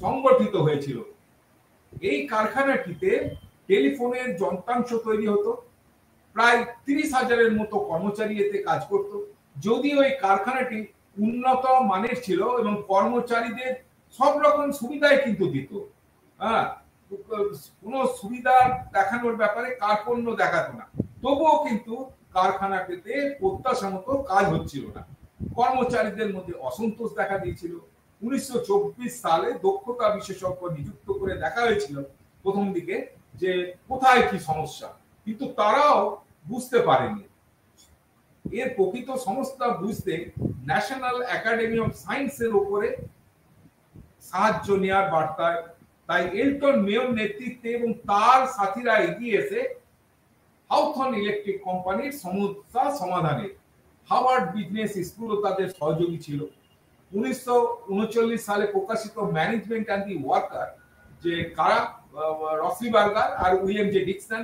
সংগঠিত হয়েছিল। এই কারখানাটিতে টেলিফোনের যন্ত্রাংশ তৈরি হতো, প্রায় 30,000-এর মতো কর্মচারী এতে কাজ করত। যদিও এই কারখানাটি উন্নত মানের ছিল এবং কর্মচারীদের সব রকম সুবিধাই কিন্তু দিত, কোনো সুবিধা দেখানোর ব্যাপারে কার্পণ্য দেখাতো না, তবুও কিন্তু কারখানাটিতে প্রত্যাশা মতো কাজ হচ্ছিল না। কর্মচারীদের মধ্যে অসন্তোষ দেখা দিয়েছিল। 1924 সালে দক্ষতা বিশেষজ্ঞ নিযুক্ত করে দেখা হয়েছিল প্রথম দিকে যে কোথায় কি সমস্যা, কিন্তু তারাও বুঝতে পারেনি। এর প্রকৃত সমস্যা বুঝতে ন্যাশনাল একাডেমি অফ সায়েন্সের উপরে সাহায্য নেওয়ার বার্তায় তাই এলটন মেয়র নেতৃত্বে এবং তার সাথীরা এগিয়ে এসে হাউথন ইলেকট্রিক কোম্পানির সমস্যা সমাধানে হার্ভার্ড বিজনেস স্কুলও তাদের সহযোগী ছিল। 1939 সালে প্রকাশিত ম্যানেজমেন্ট অ্যান্ড দি ওয়ার্কার, যে কারা রথসবার্গার আর উইলিয়াম জে ডিকসন,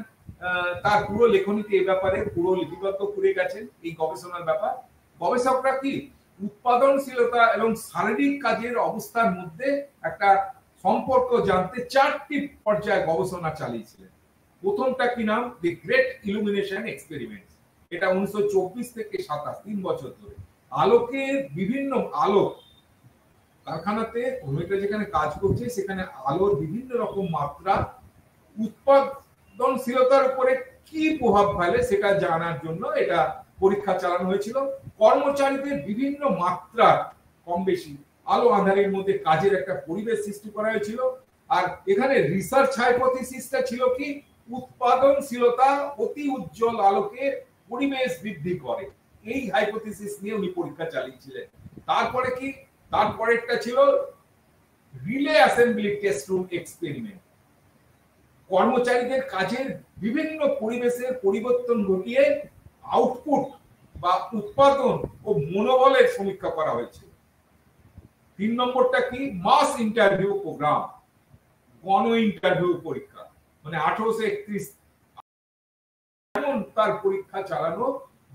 তার পুরো লেখনীতে এই ব্যাপারে পুরো লিপিবদ্ধ করে গেছেন এই গবেষণার ব্যাপার। গবেষকরা কি উৎপাদনশীলতা এবং শারীরিক কাজের অবস্থার মধ্যে একটা সম্পর্ক জানতে 4টি পর্যায়ে গবেষণা চালিয়েছিলেন। প্রথমটা কি নাম, দি গ্রেট ইলুমিনেশন এক্সপেরিমেন্ট, এটা 1924 থেকে 27, 3 বছর ধরে। আলোকের বিভিন্ন আলোক কারখানাতে শ্রমিকরা যেখানে কাজ করছে সেখানে আলোর বিভিন্ন রকম মাত্রা উৎপাদনশীলতার উপরে কি প্রভাব ফেলে সেটা জানার জন্য এটা পরীক্ষা চালানো হয়েছিল। কর্মচারীদের বিভিন্ন মাত্রা কম বেশি আলো আঁধারের মধ্যে কাজের একটা পরিবেশ সৃষ্টি করা হয়েছিল। আর এখানে রিসার্চ হাইপোথিসিসটা ছিল কি, উৎপাদনশীলতা অতি উজ্জ্বল আলোকে পরিবেশ বৃদ্ধি করে। এই হাইপোথিসিস নিয়ে উনি পরীক্ষা চালিয়েছিলেন। তারপরে কি, তারপরেরটা ছিল relay assembly test room experiment. কর্মচারীদের কাজের বিভিন্ন পরিবেশের পরিবর্তন ঘটিয়ে আউটপুট বা উৎপাদন ও মনোবলের সমীক্ষা করা হয়েছে। 3 নম্বরটা কি, মাস ইন্টারভিউ প্রোগ্রাম, গণ ইন্টারভিউ পরীক্ষা, মানে 1831 এমন তার পরীক্ষা চালানো,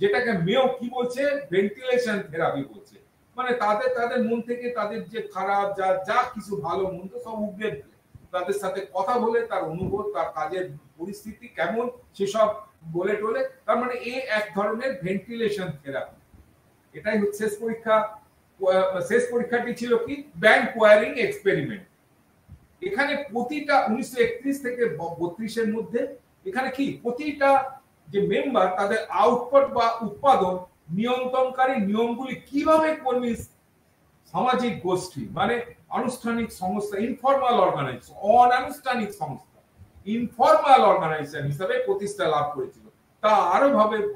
যেটাকে মেও কি বলছে, ভেন্টিলেশন থেরাপি বলছে। মানে তাদের মন থেকে তাদের যে খারাপ যা কিছু ভালো মন্দ সব উগড়ে ফেলে, তাদের সাথে কথা বলে তার অনুভব, তার কাজের পরিস্থিতি কেমন সেসব বলে টলে, তার মানে এই এক ধরনের ভেন্টিলেশন থেরাপি। এটাই হচ্ছে শেষ পরীক্ষা। শেষ পরীক্ষাটি ছিল কি, ব্যাংক ওয়ারিং এক্সপেরিমেন্ট। এখানে প্রতিটা 1931 থেকে 32 এর মধ্যে এখানে কি প্রতিটা যে মেম্বার তাদের আউটপুট বা উৎপাদন নিয়ন্ত্রণকারী নিয়মগুলি কিভাবে কর্মী সামাজিক গোষ্ঠী, মানে আনুষ্ঠানিক সংস্থা, ইনফর্মাল অর্গানাইজেশন, অনানুষ্ঠানিক সংস্থা, ইনফর্মাল অর্গানাইজেশন হিসাবে প্রতিষ্ঠা লাভ করেছিল, তা আরো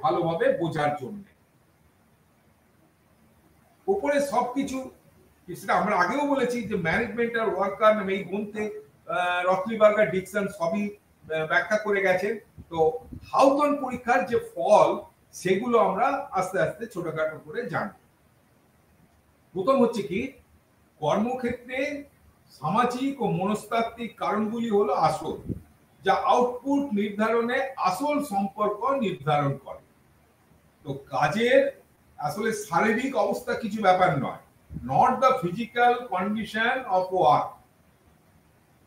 ভালোভাবে বোঝার জন্য। উপরে সবকিছু, সেটা আমরা আগেও বলেছি যে ম্যানেজমেন্ট আর ওয়ার্কার নামে এই গ্রন্থে রথলিবার্গার ডিকসন সবই ব্যাখ্যা করে গেছেন। তো হাউটন পরীক্ষার যে ফল সেগুলো আমরা আস্তে আস্তে ছোটখাটো করে জানব। প্রথম হচ্ছে কি, কর্মক্ষেত্রে সামাজিক ও মনস্তাত্ত্বিক কারণগুলি হলো আসল, যা আউটপুট নির্ধারণে আসল সম্পর্ক নির্ধারণ করে। তো কাজের আসলে শারীরিক অবস্থা কিছু ব্যাপার নয়, not the physical condition of work.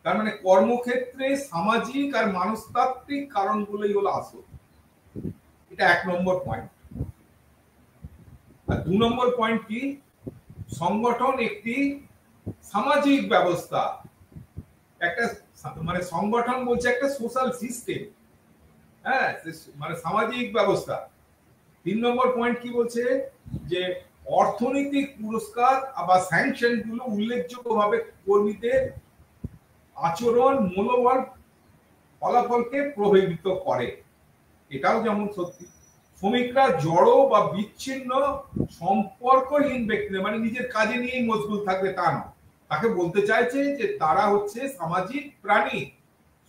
তার মানে কর্মক্ষেত্রে সামাজিক আর মনস্তাত্ত্বিক কারণগুলোই হলো আসল। এটা 1 নম্বর পয়েন্ট। আর 2 নম্বর পয়েন্ট কি, সংগঠন একটি সামাজিক ব্যবস্থা, একটা মানে সংগঠন বলছে একটা সোশ্যাল সিস্টেম, হ্যাঁ, মানে সামাজিক ব্যবস্থা। 3 নম্বর পয়েন্ট কি বলছে, যে অর্থনৈতিক পুরস্কার বা স্যাংশন গুলো উল্লেখযোগ্যভাবে কর্মীদের আচরণ, মনোবল, ফলাফলকে প্রভাবিত করে। এটাও যেমন সত্যি। শ্রমিকরা জড়ো বা বিচ্ছিন্ন সম্পর্কহীন ব্যক্তি, মানে নিজের কাজে নিয়েই মশগুল থাকবে তা না। তাকে বলতে চাইছে যে তারা হচ্ছে সামাজিক প্রাণী,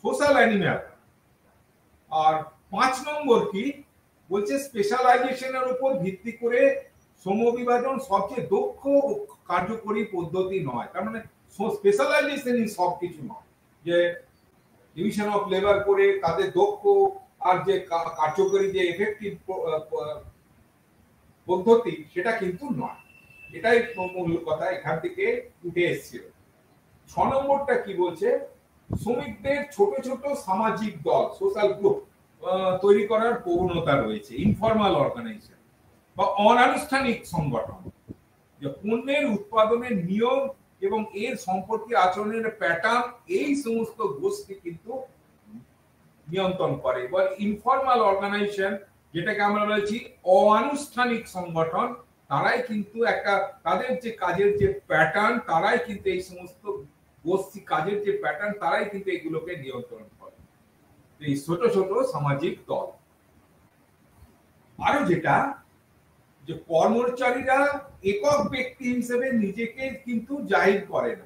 সোশ্যাল অ্যানিম্যাল। আর 5 নম্বর কি বলছে, স্পেশালাইজেশনের উপর ভিত্তি করে শ্রমবিভাজন সবচেয়ে দক্ষ ও কার্যকরী পদ্ধতি নয়। তার মানে স্পেশালাইজেশনই সবকিছু নয়, যে ডিভিশন অফ লেবার করে তাদের দক্ষ আর যে কার্যকরী যে এফেক্টিভ পদ্ধতি সেটা কিন্তু নয়। এটাই মূল কথা এখান থেকে উঠে এসেছিল। 6 নম্বরটা কি বলছে, শ্রমিকদের ছোট ছোট সামাজিক দল, সোশ্যাল গ্রুপ তৈরি করার প্রবণতা রয়েছে। ইনফর্মাল অর্গানাইজেশন বা অনানুষ্ঠানিক সংগঠন, যে পণ্যের উৎপাদনের নিয়ম এবং এর সম্পর্কে আচরণের প্যাটার্ন, এই সমস্ত গোষ্ঠী কিন্তু নিয়ন্ত্রণ করে। এবার ইনফর্মাল অর্গানাইজেশন, যেটাকে আমরা বলছি অনানুষ্ঠানিক সংগঠন, তারাই কিন্তু একটা তাদের যে কাজের যে প্যাটার্ন, তারাই কিন্তু এই সমস্ত গোষ্ঠী কাজের যে প্যাটার্ন, তারাই কিন্তু এগুলোকে নিয়ন্ত্রণ করে, এই ছোট ছোট সামাজিক দল। আরো যেটা, যে কর্মচারীরা একক ব্যক্তি হিসেবে নিজেকে কিন্তু জাহির করে না,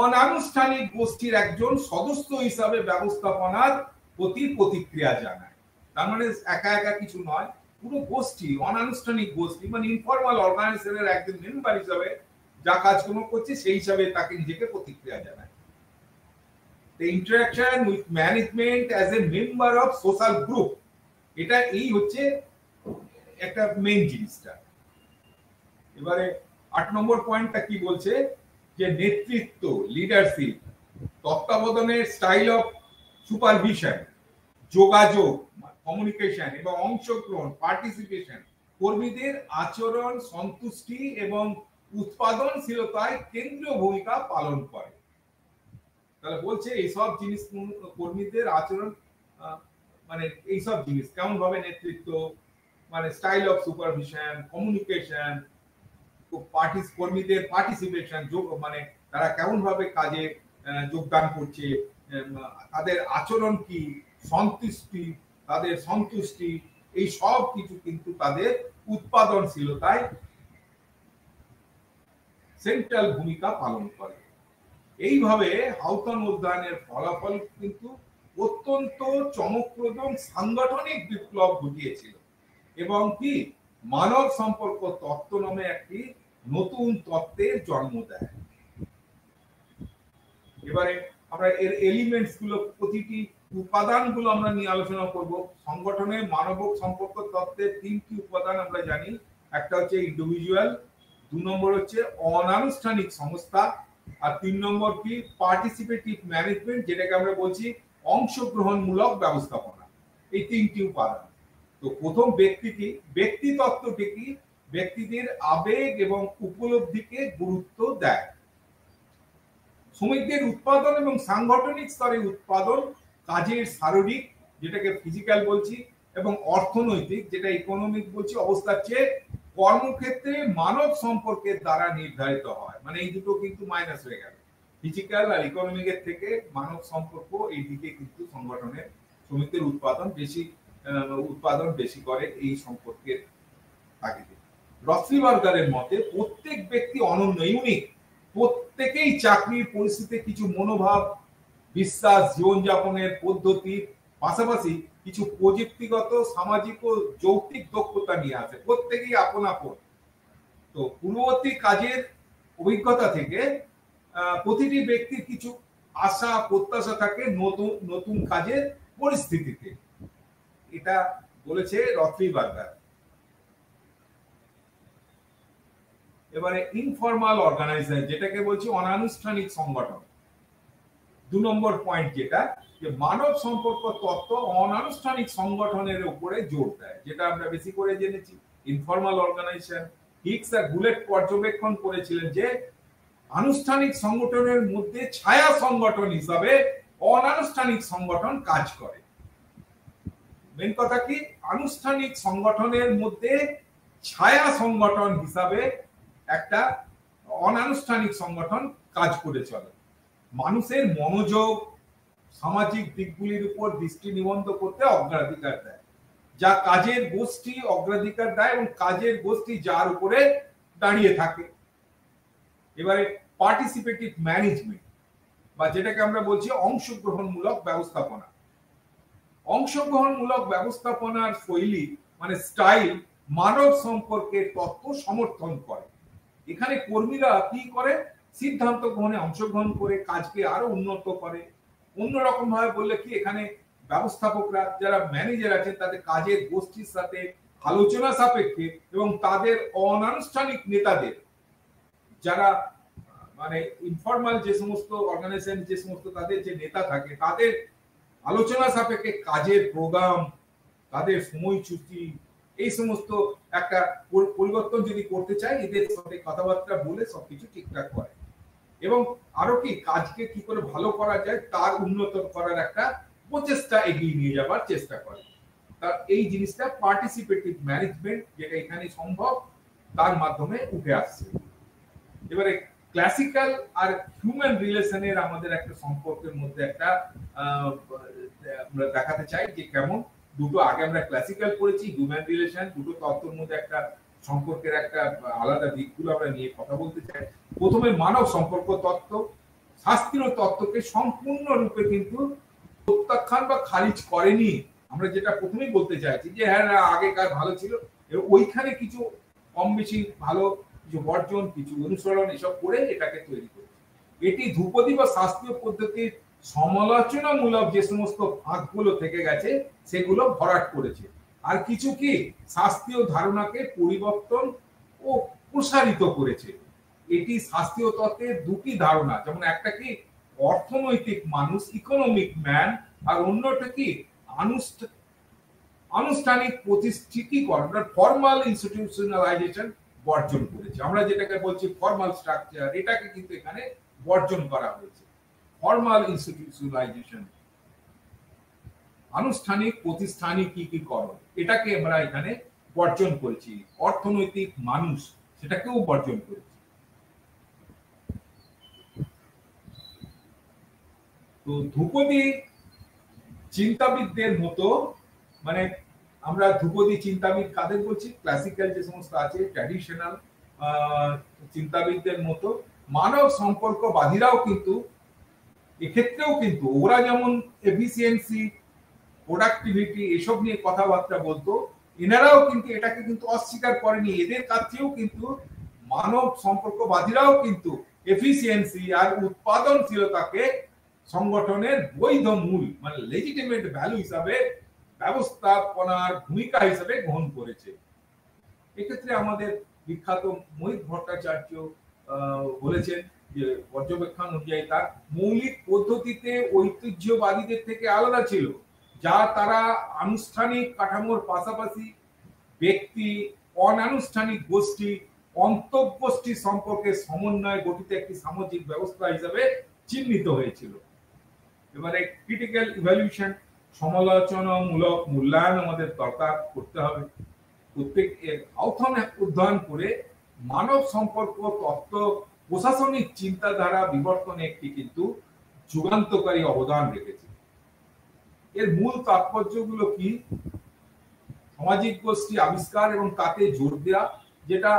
অনানুষ্ঠানিক গোষ্ঠীর একজন সদস্য হিসাবে ব্যবস্থাপনার প্রতি প্রতিক্রিয়া জানায়। তার মানে একা একা কিছু নয়, পুরো গোষ্ঠী, অনানুষ্ঠানিক গোষ্ঠী, মানে ইনফর্মাল অর্গানাইজেশনের একজন মেম্বার হিসাবে যা কাজকর্ম করছে সেই হিসাবে তাকে নিজেকে প্রতিক্রিয়া জানায়। The interaction with management as a member of social group, এটা এই হচ্ছে একটা মেইন জিনিসটা। এবারে 8 নম্বর পয়েন্টটা কি বলছে, যে নেতৃত্ব, লিডারশিপ, তত্ত্বাবধানের স্টাইল অফ সুপারভিশন, যোগাযোগ, কমিউনিকেশন এবং অংশগ্রহণ, পার্টিসিপেশন, কর্মীদের আচরণ, সন্তুষ্টি এবং উৎপাদনশীলতায় কেন্দ্রীয় ভূমিকা পালন করে। তাহলে বলছে এইসব জিনিস, কর্মীদের আচরণ, মানে এইসব জিনিস কেমন ভাবে নেতৃত্ব, মানে স্টাইল অফ সুপারভিশন, কমিউনিকেশন, কর্মীদের পার্টিসিপেশন, মানে তারা কেমন ভাবে কাজে যোগদান করছে, তাদের আচরণ কি, সন্তুষ্টি, তাদের সন্তুষ্টি, এই সব কিছু কিন্তু তাদের উৎপাদনশীলতায় সেন্ট্রাল ভূমিকা পালন করে। এইভাবে হাউটন অধ্যয়নের ফলাফল কিন্তু অত্যন্ত চমকপ্রদ সাংগঠনিক বিপ্লব ঘটিয়েছিল এবং কি মানব সম্পর্ক তত্ত্ব নামে একটি নতুন তত্ত্বের জন্ম দেয়। এবারে আমরা এর এলিমেন্টস গুলো, প্রতিটি উপাদানগুলো আমরা নিয়ে আলোচনা করব। সংগঠনের মানব সম্পর্ক তত্ত্বের 3টি উপাদান আমরা জানি। একটা হচ্ছে ইন্ডিভিজুয়াল, 2 নম্বর হচ্ছে অনানুষ্ঠানিক সংস্থা, আর 3 নম্বর কি পার্টিসিপেটিভ ম্যানেজমেন্ট, যেটাকে আমরা বলছি অংশগ্রহণমূলক ব্যবস্থাপনা। এই 3টি উপাদান। তো প্রথম ব্যক্তি তত্ত্বটি কি, ব্যক্তিদের আবেগ এবং উপলব্ধিকে গুরুত্ব দেয়। শ্রমিকদের উৎপাদন এবং সাংগঠনিক স্তরে উৎপাদন, কাজের শারীরিক, যেটাকে ফিজিক্যাল বলছি, এবং অর্থনৈতিক, যেটা ইকোনমিক বলছি, অবস্থার চেয়ে কর্মক্ষেত্রে মানব সম্পর্কের দ্বারা নির্ধারিত হয়। মানে এই দুটো কিন্তু মাইনাস হয়ে গেল, ফিজিক্যাল আর ইকোনমিকের থেকে মানব সম্পর্ক এই দিকে কিন্তু সংগঠনের শ্রমিকদের উৎপাদন বেশি করে এই সম্পর্কের তাগিদে। রথলিবার্গারের মতে প্রত্যেক ব্যক্তি অনন্য, ইউনিক। প্রত্যেকেই চাকরির পরিস্থিতিতে কিছু মনোভাব, বিশ্বাস, জীবনযাপনের পদ্ধতির পাশাপাশি কিছু প্রযুক্তিগত, সামাজিক ও যৌক্তিক দক্ষতা নিয়ে আসে। প্রত্যেকেই আপন আপন। তো পূর্ববর্তী কাজের অভিজ্ঞতা থেকে প্রতিটি ব্যক্তির কিছু আশা প্রত্যাশা থাকে নতুন নতুন কাজের পরিস্থিতিতে। এটা বলেছে রথলিবার্গার। এবারে ইনফর্মাল অর্গানাইজেশন, যেটাকে বলছি অনানুষ্ঠানিক সংগঠন। 2 নম্বর পয়েন্ট যেটা, যে মানব সম্পর্ক তত্ত্ব অনানুষ্ঠানিক সংগঠনের উপরে জোর দেয়, যেটা আমরা বেশি করে জেনেছি। ইনফর্মাল অর্গানাইজেশন, হিক্স আর গুলেট পর্যবেক্ষণ করেছিলেন যে আনুষ্ঠানিক সংগঠনের মধ্যে ছায়া সংগঠন হিসাবে অনানুষ্ঠানিক সংগঠন কাজ করে। মেন কথা কি, আনুষ্ঠানিক সংগঠনের মধ্যে ছায়া সংগঠন হিসাবে একটা অনানুষ্ঠানিক সংগঠন কাজ করে চলে। মানুষের মনোযোগ সামাজিক দিকগুলির উপর দৃষ্টি নিবদ্ধ করতে অগ্রাধিকার দেয়, যা কাজের গোষ্ঠী অগ্রাধিকার দেয় এবং কাজের গোষ্ঠী যার উপরে দাঁড়িয়ে থাকে। এবারে পার্টিসিপেটিভ ম্যানেজমেন্ট, বা যেটাকে আমরা বলছি অংশগ্রহণমূলক ব্যবস্থাপনা। অংশগ্রহণমূলক ব্যবস্থাপনার শৈলী মানে স্টাইল মানব সম্পর্কের তত্ত্ব সমর্থন করে। এখানে কর্মীরা কি করে, সিদ্ধান্ত গ্রহণে অংশগ্রহণ করে কাজকে আরো উন্নত করে। অন্যরকম ভাবে বললে কি, এখানে ব্যবস্থাপকরা যারা ম্যানেজার আছেন তাদের কাজের গোষ্ঠীর সাথে আলোচনা সাপেক্ষে এবং তাদের অনানুষ্ঠানিক নেতাদের, যারা মানে ইনফর্মাল যে সমস্ত অর্গানাইজেশন, যে সমস্ত তাদের যে নেতা থাকে, তাদের আলোচনা সাপেক্ষে কাজের প্রোগ্রাম, তাদের সময়সূচি, এই সমস্ত একটা পরিবর্তন যদি করতে চায়, এদের সাথে কথাবার্তা বলে সবকিছু ঠিকঠাক করে এবং আরো কি কাজকে কি করে ভালো করা যায় তার উন্নত করার একটা প্রচেষ্টা এগিয়ে নিয়ে যাবার চেষ্টা করে। তার এই জিনিসটা পার্টিসিপেটিভ ম্যানেজমেন্ট, যেটা এখানে সম্ভব, তার মাধ্যমে উঠে আসছে। এবারে ক্লাসিক্যাল আর হিউম্যান রিলেশনের আমাদের একটা সম্পর্কের মধ্যে একটা আমরা দেখাতে চাই যে কেমন দুটো, আগে আমরা ক্লাসিক্যাল পড়েছি, হিউম্যান রিলেশন, দুটো তত্ত্বের মধ্যে একটা সম্পর্কের একটা আলাদা দিকগুলো আমরা নিয়ে কথা বলতে চাই। প্রথমে মানব সম্পর্ক তত্ত্ব শাস্ত্রীয় তত্ত্বকে সম্পূর্ণরূপে কিন্তু প্রত্যাখ্যান বা খারিজ করেনি। আমরা যেটা প্রথমেই বলতে চাইছি যে হ্যাঁ আগেকার ভালো ছিল, ওইখানে কিছু কম বেশি ভালো, কিছু বর্জন, কিছু অনুসরণ এসব করে এটাকে তৈরি করেছে। এটি ধ্রুপদী বা শাস্ত্রীয় পদ্ধতির সমালোচনামূলক যে সমস্ত ফাঁকগুলো থেকে গেছে সেগুলো ভরাট করেছে, আর কিছু কি শাস্ত্রীয় ধারণাকে পরিবর্তন ও প্রসারিত করেছে। এটি শাস্ত্রীয় তত্ত্বের দুটি ধারণা, যেমন একটা কি অর্থনৈতিক মানুষ, ইকোনমিক ম্যান, আর অন্যটা কি আনুষ্ঠানিক প্রতিষ্ঠিতিকরণ, ফর্মাল ইনস্টিটিউশনালাইজেশন বর্জন করেছে। আমরা যেটাকে বলছি ফর্মাল স্ট্রাকচার, এটাকে কিন্তু এখানে বর্জন করা হয়েছে। ফর্মাল ইনস্টিটিউশনালাইজেশন, আনুষ্ঠানিক প্রতিষ্ঠানিকীকরণ, এটাকে আমরা এখানে বর্জন করেছি। অর্থনৈতিক মানুষ, সেটাকেও বর্জন করেছি। তো ধ্রুপদী চিন্তাবিদদের মতো, মানে আমরা ধ্রুপদী চিন্তাবিদ কাদের বলছি, ক্লাসিক্যাল যে সমস্ত আছে ট্র্যাডিশনাল চিন্তাবিদদের মতো মানব সম্পর্কবাদীরাও কিন্তু এক্ষেত্রেও কিন্তু ওরা যেমন এফিসিয়েন্সি, প্রোডাক্টিভিটি এসব নিয়ে কথাবার্তা বলতো, এনারাও কিন্তু এটাকে কিন্তু অস্বীকার করেনি। এদের কাছেও কিন্তু মানব সম্পর্কবাদীরাও কিন্তু এফিসিয়েন্সি আর উৎপাদনশীলতাকে সংগঠনের বৈধ মূল মানে লেজিটিমেট ভ্যালু হিসাবে, ব্যবস্থাপনার ভূমিকা হিসাবে গ্রহণ করেছে। এক্ষেত্রে আমাদের বিখ্যাত মোহিত ভট্টাচার্য বলেছেন যে পর্যবেক্ষণ অনুযায়ী তার মৌলিক পদ্ধতিতে ঐতিহ্যবাদীদের থেকে আলাদা ছিল, যা তারা আনুষ্ঠানিক কাঠামোর পাশাপাশি ব্যক্তি, অনানুষ্ঠানিক গোষ্ঠী, অন্তঃগোষ্ঠী সম্পর্কে সমন্বয়ে গঠিত একটি সামাজিক ব্যবস্থা হিসাবে চিহ্নিত হয়েছিল। এবারে ক্রিটিক্যাল ইভ্যালুয়েশন, সমালোচনামূলক মূল্যায়ন আমাদের দরকার করতে হবে। প্রত্যেক হাউথন অধ্যয়ন করে মানব সম্পর্ক তত্ত্ব প্রশাসনিক চিন্তাধারা বিবর্তনে একটি কিন্তু যুগান্তকারী অবদান রেখেছে। এর মূল তাৎপর্যগুলো কি? সামাজিক গোষ্ঠী আবিষ্কার এবং তাতে জোর দেওয়া, যেটা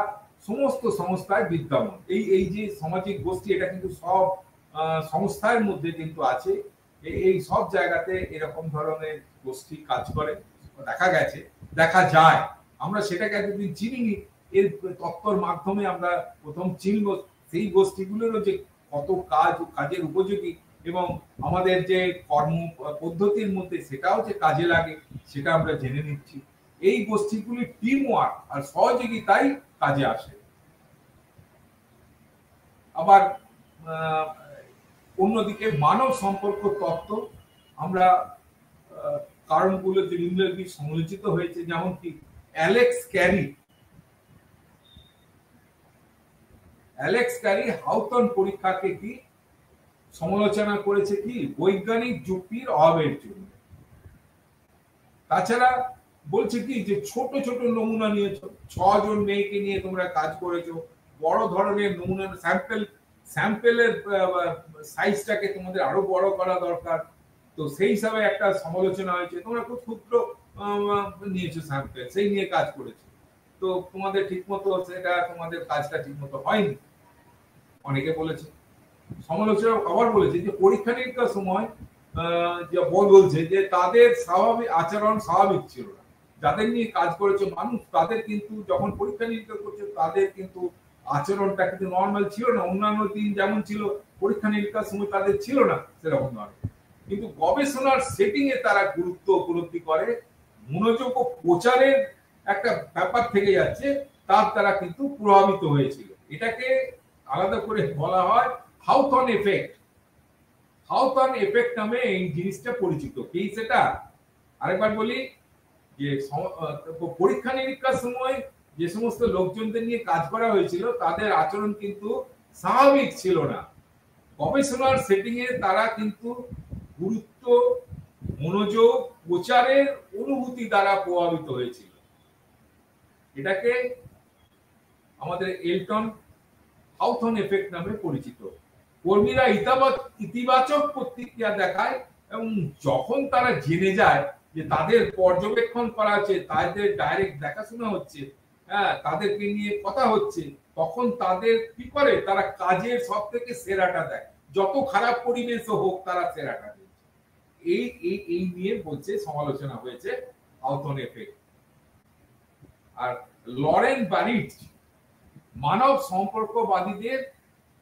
সমস্ত সংস্থায় বিদ্যমান। এই যে সামাজিক গোষ্ঠী, এটা কিন্তু সব সংস্থার মধ্যে কিন্তু আছে। এই সব জায়গাতে এরকম ধরনের গোষ্ঠী কাজ করে, দেখা গেছে, দেখা যায়। আমরা সেটাকে এতদিন চিনিনি, এর তত্ত্বর মাধ্যমে আমরা প্রথম চিনব সেই গোষ্ঠীগুলোরও যে কত কাজের উপযোগী এবং আমাদের যে কর্ম পদ্ধতির মধ্যে সেটাও যে কাজে লাগে, সেটা আমরা জেনে নিচ্ছি। এই গোষ্ঠীগুলি টিম ওয়ার্ক আর সহযোগিতাই কাজে আসে। আবার অন্যদিকে মানব সম্পর্ক তত্ত্ব আমরা কারণগুলো যে নিম্নলিখিত সমালোচিত হয়েছে, যেমন কি অ্যালেক্স ক্যারি হাউথন পরীক্ষাকে কি সমালোচনা করেছে কি বৈজ্ঞানিক যুক্তির অভাবের জন্য। তাছাড়া বলছে কি যে ছোট ছোট নমুনা নিয়েছো, 6 জন মেয়েকে নিয়ে তোমরা কাজ করেছো, বড় ধরনের নমুনা স্যাম্পেলের সাইজটাকে তোমাদের আরো বড় করা দরকার। তো সেই হিসাবে একটা সমালোচনা হয়েছে, তোমরা খুব ক্ষুদ্র নিয়েছো স্যাম্পেল, সেই নিয়ে কাজ করেছো, তো তোমাদের ঠিকমতো সেটা তোমাদের কাজটা ঠিকমতো হয়নি, অনেকে বলেছে। সমালোচনা আবার বলেছে যে পরীক্ষা নিরীক্ষার সময় বলছে যে তাদের স্বাভাবিক আচরণ স্বাভাবিক ছিল না। যাদের নিয়ে কাজ করেছে মানুষ, তাদের কিন্তু যখন পরীক্ষা নিরীক্ষা করছে তাদের কিন্তু আচরণটা কিন্তু নর্মাল ছিল না। অন্যান্য দিন যেমন ছিল পরীক্ষা নিরীক্ষার সময় তাদের ছিল না সেরকম নয়, কিন্তু গবেষণার সেটিং এ তারা গুরুত্ব উপলব্ধি করে, মনোযোগ ও প্রচারের একটা ব্যাপার থেকে যাচ্ছে, তার তারা কিন্তু প্রভাবিত হয়েছিল। এটাকে আলাদা করে বলা হয় হাউথন এফেক্ট। হাউথন এফেক্ট নামে এই জিনিসটা পরিচিত। কি সেটা আরেকবার বলি, যে পরীক্ষা নিরীক্ষার সময় যে সমস্ত লোকজনদের নিয়ে কাজ করা হয়েছিল তাদের আচরণ কিন্তু স্বাভাবিক ছিল না। গবেষণার সেটিং এ তারা কিন্তু গুরুত্ব, মনোযোগ, প্রচারের অনুভূতি দ্বারা প্রভাবিত হয়েছিল। এটাকে আমাদের এলটন হাউথন এফেক্ট নামে পরিচিত। কর্মীরা ইতিবাচক প্রতিক্রিয়া দেখায় এবং যখন তারা জেনে যায় যে তাদের পর্যবেক্ষণ করা হচ্ছে, তাদের ডাইরেক্ট দেখাশোনা হচ্ছে, হ্যাঁ, তাদেরকে নিয়ে কথা হচ্ছে, তখন তাদের কি করে, তারা কাজের সব থেকে সেরাটা দেয়, যত খারাপ পরিবেশ হোক তারা সেরাটা দেয়। এই নিয়ে বলছে সমালোচনা হয়েছে হাউথন এফেক্ট। আর লরেন বারিট মানব সম্পর্কবাদীদের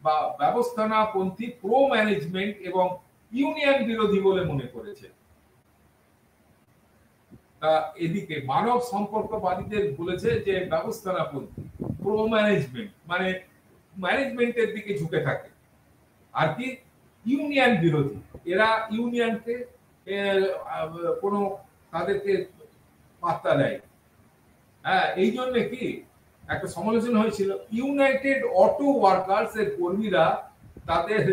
বা ব্যবস্থাপনাপন্থী প্রো ম্যানেজমেন্ট এবং ইউনিয়ন বিরোধী বলে মনে করেছে। এদিকে মানব সম্পর্কবাদীদের বলেছে যে ব্যবস্থাপনাপন্থী, প্রো ম্যানেজমেন্ট মানে ম্যানেজমেন্টের দিকে ঝুঁকে থাকে, আর কি ইউনিয়ন বিরোধী, এরা ইউনিয়নকে কোনো তাদেরকে পাত্তা দেয়। হ্যাঁ, এই জন্য কি একটা সমালোচনা হয়েছিল, ইউনাইটেড অটো ওয়ার্কার্স এর কর্মীরা তাদের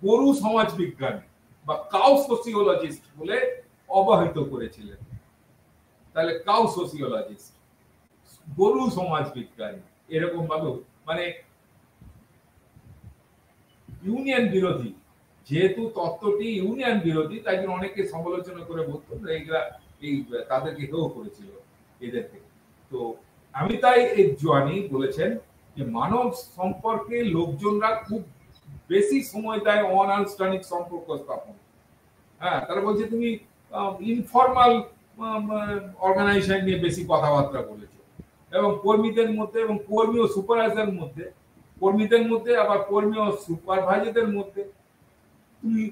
গরু সমাজ বিজ্ঞানী বা কাউ সোসিওলজিস্ট বলে অবহিত করেছিলেন। তাহলে কাউ সোসিওলজিস্ট, গরু সমাজ বিজ্ঞানী, এরকম ভাবে মানে ইউনিয়ন বিরোধী। যেহেতু তত্ত্বটি ইউনিয়ন বিরোধী, তাই জন্য অনেকে সমালোচনা করে বলতো এইগুলা এই তাদেরকে হেও করেছিল এদেরকে। তো আমি তাই এই জোয়ানি বলেছেন যে মানব সম্পর্কে লোকজনরা খুব বেশি সময় দেয় অনানুষ্ঠানিক সম্পর্ক স্থাপন। হ্যাঁ, তারা বলছে তুমি ইনফর্মাল অর্গানাইজেশন নিয়ে বেশি কথাবার্তা বলেছো, এবং কর্মীদের মধ্যে এবং কর্মী ও সুপারভাইজার মধ্যে, কর্মীদের মধ্যে আবার কর্মী ও সুপারভাইজারদের মধ্যে তুমি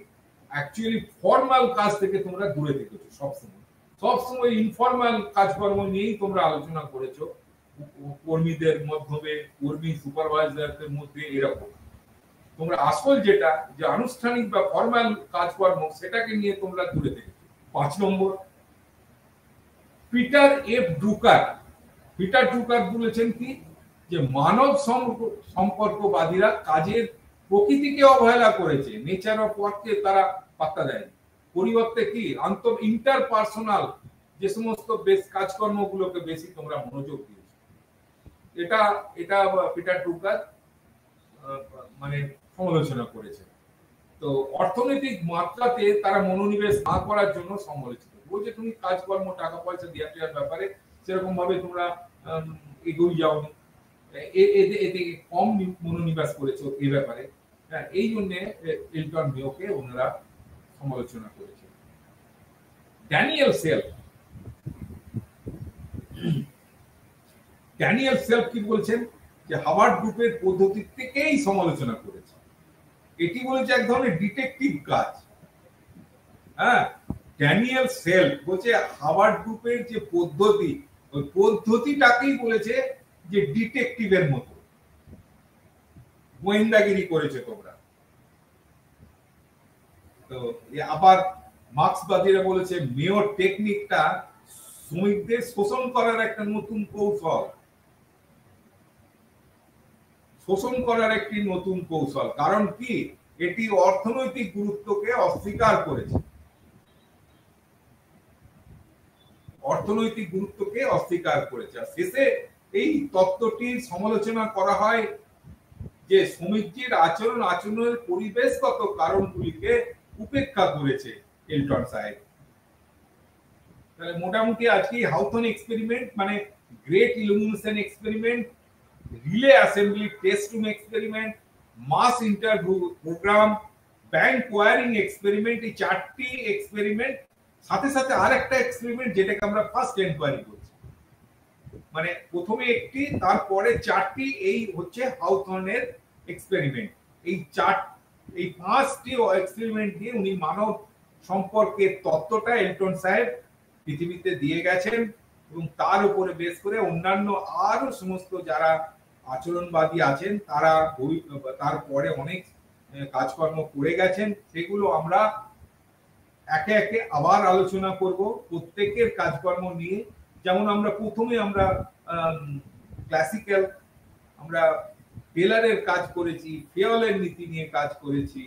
অ্যাকচুয়ালি ফর্মাল কাজ থেকে তোমরা দূরে থেকেছো। সবসময় ইনফর্মাল কাজকর্ম নিয়েই তোমরা আলোচনা করেছো, কর্মীদের মাধ্যমে, কর্মী সুপারভাইজারদের মধ্যে, এরকম তোমরা আসল যেটা যে আনুষ্ঠানিক বা ফর্মাল কাজকর্ম সেটাকে নিয়ে তোমরা দূরে থেকেছো। 5 নম্বর, পিটার ড্রুকার বলেছেন কি যে মানব সম্পর্কবাদীরা কাজের প্রকৃতিকে অবহেলা করেছে, নেচার অফ ওয়ার্ককে তারা পাত্তা দেয়নি। পরিবর্তে কি ইন্টারপার্সোনাল যে সমস্ত বেশ কাজকর্মগুলোকে বেশি তোমরা মনোযোগ দিয়েছো। এটা এটা পিটার ড্রুকার মানে সমালোচনা করেছে। তো অর্থনৈতিক মাত্রাতে তারা মনোনিবেশ না করার জন্য সমালোচিত, বলছে তুমি কাজকর্ম টাকা পয়সা দেওয়ার ব্যাপারে সেরকম ভাবে তোমরা এগিয়ে যাওনি, এতে কম মনোনিবেশ করেছো এই ব্যাপারে। হ্যাঁ, এই জন্য এলটন মেয়োকে ওনারা সমালোচনা করেছে। ড্যানিয়েল সেলফ কি বলছেন, যে হার্ভার্ড গ্রুপের পদ্ধতি থেকেই সমালোচনা করেছে। এটি বলেছে এক ধরনের ডিটেকটিভ কাজ। হ্যাঁ, ড্যানিয়েল সেলফ বলছে হার্ভার্ড গ্রুপের যে পদ্ধতি, ওই পদ্ধতিটাকেই বলেছে যে ডিটেকটিভের মতো গোয়েন্দাগিরি করেছে তোমরা। তো আবার মার্ক্সবাদীরা বলেছে মেয়র টেকনিকটা শ্রমিকদের শোষণ করার একটা নতুন কৌশল, কারণ কি এটি অর্থনৈতিক গুরুত্বকে অস্বীকার করেছে, আর শেষে এই তত্ত্বটির সমালোচনা করা হয় যে শ্রমিকদের আচরণের পরিবেশগত কারণগুলিকে উপেক্ষা করেছে এলটন সাহেব। তাহলে মোটামুটি আজকে হাউথন এক্সপেরিমেন্ট মানে great illumination experiment, relay assembly test room experiment, mass interview programme, bank wiring experiment, এই 4টি এক্সপেরিমেন্ট, সাথে সাথে আরেকটা এক্সপেরিমেন্ট যেটাকে আমরা ফার্স্ট এনকোয়ারি করছি, মানে প্রথমে একটি তারপরে 4টি, এই হচ্ছে হাউথনের এক্সপেরিমেন্ট। এই 5টি এক্সপেরিমেন্ট দিয়ে উনি মানব সম্পর্কের তত্ত্বটা এলটন সাহেব পৃথিবীতে দিয়ে গেছেন, এবং তার উপরে বেস করে অন্যান্য আরো সমস্ত যারা আচরণবাদী আছেন তারা তারপরে অনেক কাজকর্ম করে গেছেন। সেগুলো আমরা একে একে আবার আলোচনা করব প্রত্যেকের কাজকর্ম নিয়ে। যেমন আমরা প্রথমে ক্লাসিক্যাল আমরা টেলারের কাজ করেছি, ফেওলের নীতি নিয়ে কাজ করেছি,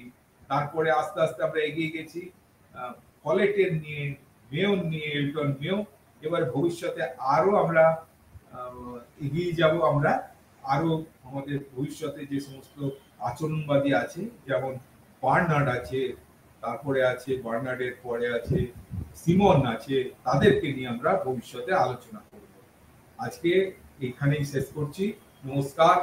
তারপরে আস্তে আস্তে আমরা এগিয়ে গেছি ফলেটের নিয়ে, মেয়র নিয়ে, এলটন মেয়ো। এবার ভবিষ্যতে আরো আমরা এগিয়ে যাব, আমরা আরো আমাদের ভবিষ্যতে যে সমস্ত আচরণবাদী আছে, যেমন বার্নার্ড আছে, তারপরে আছে বার্নার্ডের পরে আছে সিমন আছে, তাদেরকে নিয়ে আমরা ভবিষ্যতে আলোচনা করব। আজকে এখানেই শেষ করছি। নমস্কার।